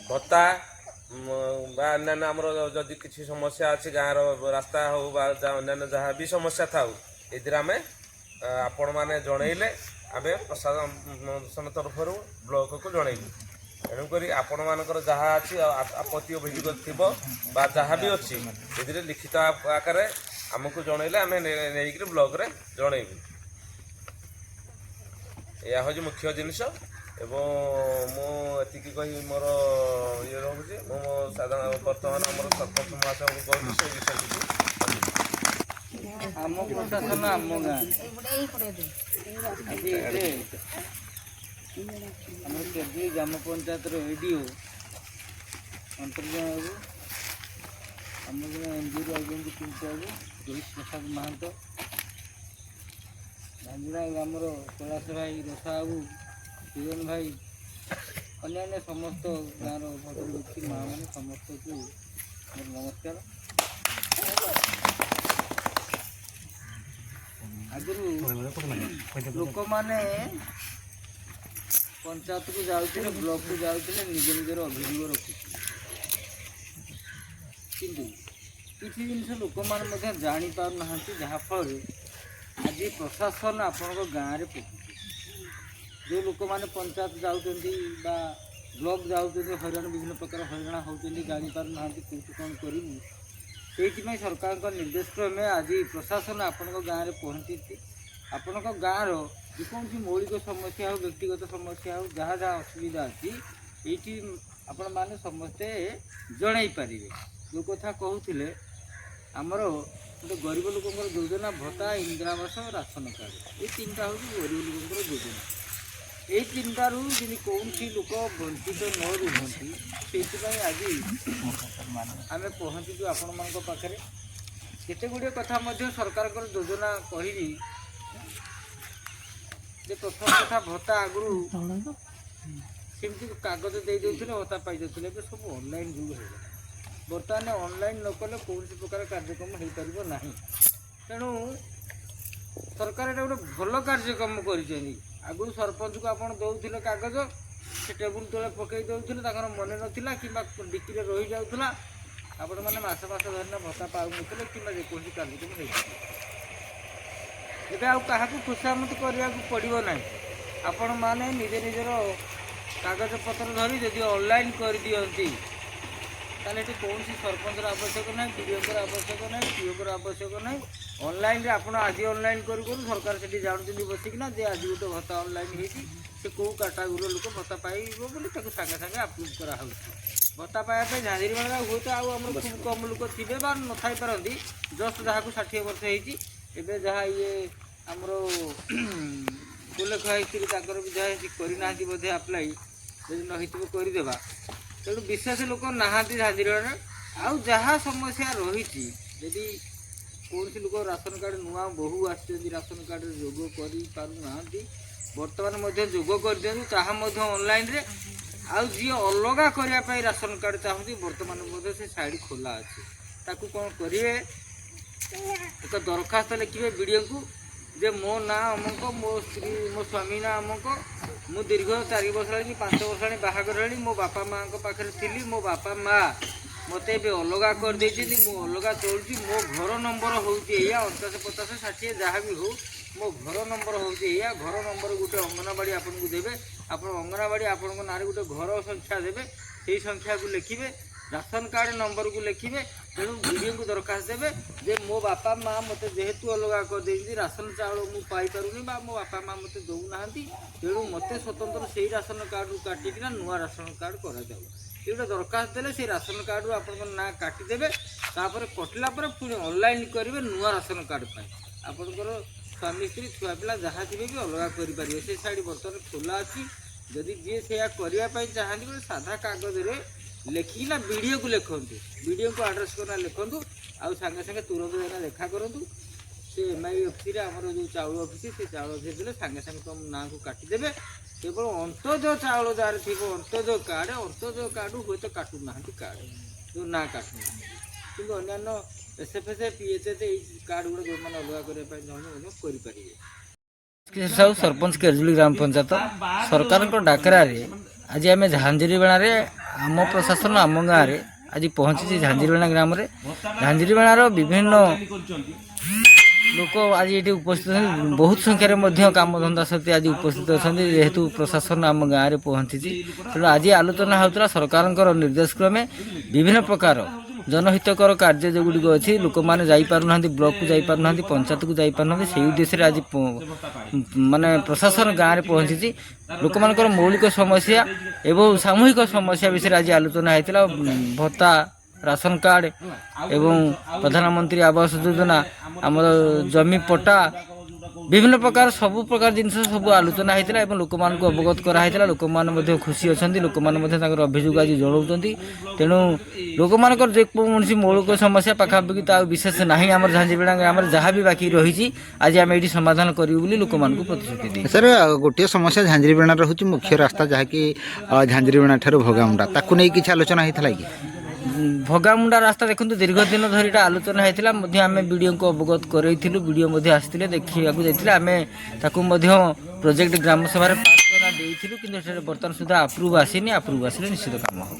भत्ता अन्य आमर जदि किसी समस्या अच्छी गाँव रास्ता हो अन्य जहाँ भी समस्या था ये आम आपण मैंने जनइले आम प्रशासन तरफ ब्लॉक को जनइलु तेणुक आपण मानकर जहाँ अच्छी आपत्ति अभियोग थी जहाँ भी अच्छी ये लिखित आकार आमको जनइले आम नहीं ब्लॉक रे जनइबू यह हूँ मुख्य जिनस मुझे कही मोर ये रोचे मो साधारण बर्तमान आम सरपंच महाशय को कहूँ से विषय आम प्रशासन आम गाँव आम केजी ग्राम पंचायत एडीओ अंतर्जन बाबू आम एमडी राजेंद्र पिंटू बाबू रोहित प्रसाद महंत भांजुड़ा ग्राम कैलाश भाई रसा बाबू किरण भाई अन्य समस्त गाँव भद्र व्यक्ति माँ मैंने समस्त को नमस्कार। आगु लोक मैंने पंचायत को जाते ब्लॉक को जाते निज निजर अभियोग रखुते किंतु किसी जिन लोक मैंने जापार ना जहाँफल आज प्रशासन आपण गाँव में पहुँचे जो लोक मैंने पंचायत जाऊँच ब्लॉक जाऊँच हईराण विभिन्न प्रकार हईराण होती जापार ना कौट कौन करूँ से सरकार निर्देश क्रमे आज प्रशासन आपण गाँव में पहुँची आपण गाँव कौन मौलिक समस्या हो व्यक्तिगत समस्या हो जहाँ जहाँ असुविधा अच्छी ये आपण मैंने समस्ते जन पारे जो कथा कहते आमर गोटे गरीब लोक योजना भत्ता इंदिरावास राशन कार्ड ये तीनटा हूँ गरीब लोक योजना ये तीनटारू जी कौन लोक वंचित न रुहति से आज आम पहुँचु आपण मान पाखे केते गुड़े कथा सरकार योजना कही प्रथम कथा भत्ता आगु सेमती कागज दे देते भत्ता पाई जाते सब ऑनलाइन जुग हो बर्तमान ऑनलाइन न कले कौन प्रकार कार्यक्रम हो पार ना तेणु सरकार ये गोटे भल कार्यक्रम कर आगु सरपंच को आप दौले कागज से टेबुल तले पकई दौले मन नाला कि डिक्री रही जाऊला आपण मैंने मस मस धरना भत्ता पाऊन कि जेको कार्यक्रम हो एवं क्या खुशामत करने पड़ो ना आपण मैंने निजे निजर कागज पत्र धरी जदि ऑनलाइन कर दियंती ताले कौन सरपंच आवश्यक ना डीओ आवश्यक ना पीओ आवश्यक ना ऑनलाइन रे आपण आज ऑनलाइन करू सरकार से जानते बसिकना जे आज गोटे भत्ता ऑनलाइन होती से कौ कैटागोरी लोक भत्ता पाइब बोली सागे सागे आप्रुव करा भत्ता पाइबा झाँझरी बेला हुए तो आम खूब कम लोक थे न थी पारती जस्ट जहाँ को 60 वर्ष होती एवं जहाँ ये आमर उल्लेख होती भी जहाँ करना बोधे आप्लाय जब नई करदेवा तेणु विशेष लोक नहांती झाँझरीवाड़ा आउ जहाँ समस्या रही यदि कौन लोक राशन कार्ड नुआ बहु आसन कार्ड जोग करना बर्तमान जोग कर दिखाँ ताहा ऑनलाइन रे आउ जी अलग करने राशन कार्ड चाहती बर्तमान से साइड खोला अच्छे ताकू कौन करेंगे एक दरखास्त लिखे वीडियो को जे मो ना अमुक मो स्त्री मो स्वामी ना अमुक मु दीर्घ 4 वर्ष 5 वर्ष बाहागर मो बापा माँ पाखे थी मो बापा माँ मत अलग कर मु अलग चलुची मो घर नंबर हूँ 49 50 60 जहाँ भी हो मो घर नंबर हूँ घर नंबर गोटे अंगनवाड़ी आपको देवे आप अंगनवाड़ी आपण ना गोटे घर संख्या देवे से संख्या को लिखे राशन कार्ड नंबर को लिखे तेणु वीडियो को दरखास्त देवे जे मो बापा माँ मत जेहेतु अलग कर राशन चाउल मुझे पाइपारूनी मो बापा माँ मत दौना तेणु मत स्वतंत्र से राशन कार्ड काटिकिना नुआ राशन कार्ड करा ये गोटे दरखास्त देले से राशन कार्ड आप ना काटिदेवे तापर कटिला पुणी ऑनलाइन करेंगे नुआ राशन कार्ड पाए आपंकर स्वामी स्त्री छुआ पिला जहाँ थे भी अलग करेंगे से साइड बर्तमान खोला अच्छी जदि जी से करने चाहती बोले साधा कागज लिखिना वीडियो को लिखु वीडियो को आड्रेस करना लिखु आउ सांगे सांगे तुरंत जाना देखा करूँ से एमआई ऑफिस आमर जो चाउल ऑफिस से चाउल ऑफिस देते सांगे सांगे तुम ना को काटिदेवे केवल अंत्योदय चाउल जार थी अंत्योदय कार्ड हुए तो काटुना कार्ड जो ना काटुना कि अन्य एसएफएस पीएचएस कार्ड गुड़ा जो मैंने अलग करने सरपंच केरजुली ग्राम पंचायत सरकार डाकरा आज आम झांझरी बेड़ा ଆମ ପ୍ରଶାସନ ଆମ ଗାଁରେ ଆଜି ପହଞ୍ଚିଛି ଝାଞ୍ଜିରିବେଣା ଗ୍ରାମରେ। ଝାଞ୍ଜିରିବେଣାର ବିଭିନ୍ନ ଲୋକ ଆଜି ଏଠି ଉପସ୍ଥିତ ଅଛନ୍ତି, ବହୁତ ସଂଖ୍ୟାରେ ମଧ୍ୟ କାମଧନ୍ଦା ସହିତ ଆଜି ଉପସ୍ଥିତ ଅଛନ୍ତି। ଯେହେତୁ ପ୍ରଶାସନ ଆମ ଗାଁରେ ପହଞ୍ଚିଛି, ତେଣୁ ଆଜି ଆଲୋଚନା ହେଉଥିଲା ସରକାରଙ୍କର ନିର୍ଦ୍ଦେଶ କ୍ରମେ ବିଭିନ୍ନ ପ୍ରକାର ଜନହିତକର କାର୍ଯ୍ୟ ଯେଉଁଗୁଡ଼ିକ ଅଛି, ଲୋକମାନେ ଯାଇପାରୁନାହାନ୍ତି, ବ୍ଲକକୁ ଯାଇପାରୁନାହାନ୍ତି, ପଞ୍ଚାୟତକୁ ଯାଇପାରୁନାହାନ୍ତି, ସେହି ଉଦ୍ଦେଶ୍ୟରେ ଆଜି ମାନେ ପ୍ରଶାସନ ଗାଁରେ ପହଞ୍ଚିଛି। ଲୋକମାନଙ୍କର ମୌଳିକ ସମସ୍ୟା ଏବଂ ସାମୂହିକ ସମସ୍ୟା ବିଷୟରେ ଆଜି ଆଲୋଚନା ହୋଇଥିଲା। ଭତ୍ତା, ରାସନ କାର୍ଡ଼ ଏବଂ ପ୍ରଧାନମନ୍ତ୍ରୀ ଆବାସ ଯୋଜନା, ଆମର ଜମି ପଟ୍ଟା, ବିଭିନ୍ନ ପ୍ରକାର ସବୁ ପ୍ରକାର ଜିନିଷ ସବୁ ଆଲୋଚନା ହୋଇଥିଲା ଏବଂ ଲୋକମାନଙ୍କୁ ଅବଗତ କରାହୋଇଥିଲା। ଲୋକମାନେ ମଧ୍ୟ ଖୁସି ଅଛନ୍ତି, ଲୋକମାନେ ମଧ୍ୟ ତାଙ୍କର ଅଭିଯୋଗ ଆଜି ଜଣାଉଛନ୍ତି। ତେଣୁ ଲୋକମାନଙ୍କର ଯେକୌଣସି ମୌଳିକ ସମସ୍ୟା ପାଖାପାଖି ତ ଆଉ ବିଶେଷ ନାହିଁ ଆମର ଝାଞ୍ଜିରିବେଣା ଗ୍ରାମରେ, ଯାହା ବି ବାକି ରହିଛି ଆଜି ଆମେ ଏଇଠି ସମାଧାନ କରିବୁ ବୋଲି ଲୋକମାନଙ୍କୁ ପ୍ରତିଶ୍ରୁତି ଦେଇଛୁ। ସାର୍ ଗୋଟିଏ ସମସ୍ୟା ଝାଞ୍ଜିରିବେଣାର ହେଉଛି ମୁଖ୍ୟ ରାସ୍ତା, ଯାହାକି ଝାଞ୍ଜିରିବେଣା ଠାରୁ ଭଗାମୁଣ୍ଡା, ତାକୁ ନେଇ କିଛି ଆଲୋଚନା ହେଇଥିଲା କି? ଭଗାମୁଣ୍ଡା ରାସ୍ତା ଦେଖନ୍ତୁ ଦୀର୍ଘ ଦିନ ଧରି ଏଇଟା ଆଲୋଚନା ହୋଇଥିଲା, ମଧ୍ୟ ଆମେ ବିଡ଼ିଓଙ୍କୁ ଅବଗତ କରାଇଥିଲୁ। ବିଡ଼ିଓ ମଧ୍ୟ ଆସିଥିଲେ, ଦେଖିବାକୁ ଯାଇଥିଲେ। ଆମେ ତାକୁ ମଧ୍ୟ ପ୍ରୋଜେକ୍ଟ ଗ୍ରାମ ସଭାରେ ପାସ୍ କରା ଦେଇଥିଲୁ, କିନ୍ତୁ ସେଟା ବର୍ତ୍ତମାନ ସୁଦ୍ଧା ଆପ୍ରୁଭ୍ ଆସିନି। ଆପ୍ରୁଭ୍ ଆସିଲେ ନିଶ୍ଚିତ କାମ ହେବ।